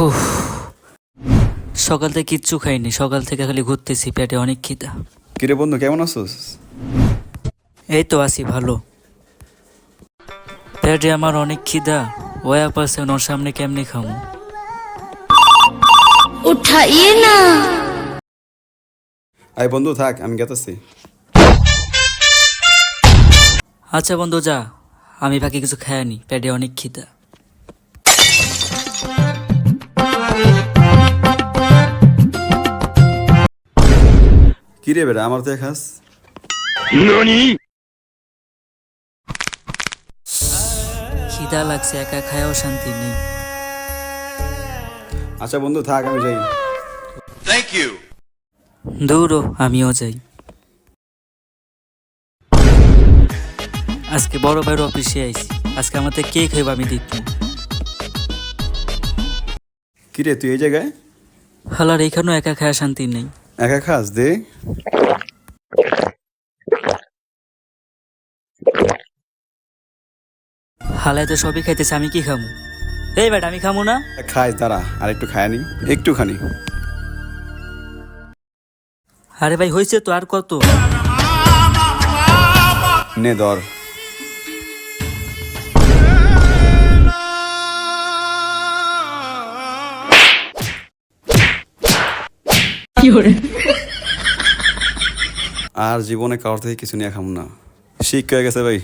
উফ, সকাল থেকে কিচ্ছু খাইনি, সকাল থেকে খালি ঘুরতেছি, পেটে অনেক খিদা। কিরে বন্ধু, কেমন আছোস? এই তো আছি ভালো। পেটে আমার অনেক খিদা, ওয়া পারছেন ওর সামনে কেমনি খামু? उठाइए ना। আই বন্ধু থাক, আমি গেতেছি। আচ্ছা বন্ধু যা, আমি বাকি কিছু খাইনি, পেটে অনেক খিদা। কিরে বেটা, আমার তো খাস। খিদা লাগছে, একা খায়ও শান্তি নেই। আচ্ছা বন্ধু থাক, আমি যাই। দৌড়ো, আমিও যাই। আজকে বড় ভাইয়ের অফিসে আইছি, আজকে আমাদের কে খাইব আমি দেখবো। কিরে তুই এই জায়গায় হালার এখানেও একা খায়া শান্তি নেই। একা খাস? দে। হালায় তো সবই খাইতেছে, আমি কি খামু? এই বেটা, আমি খামু না? খাই, দাঁড়া আর একটু খায়নি, একটুখানি। আরে ভাই হয়েছে তো, আর কত? নে ধর। আর জীবনে কারোর থেকে কিছু নিয়ে খাম না, শিখ হয়ে গেছে ভাই।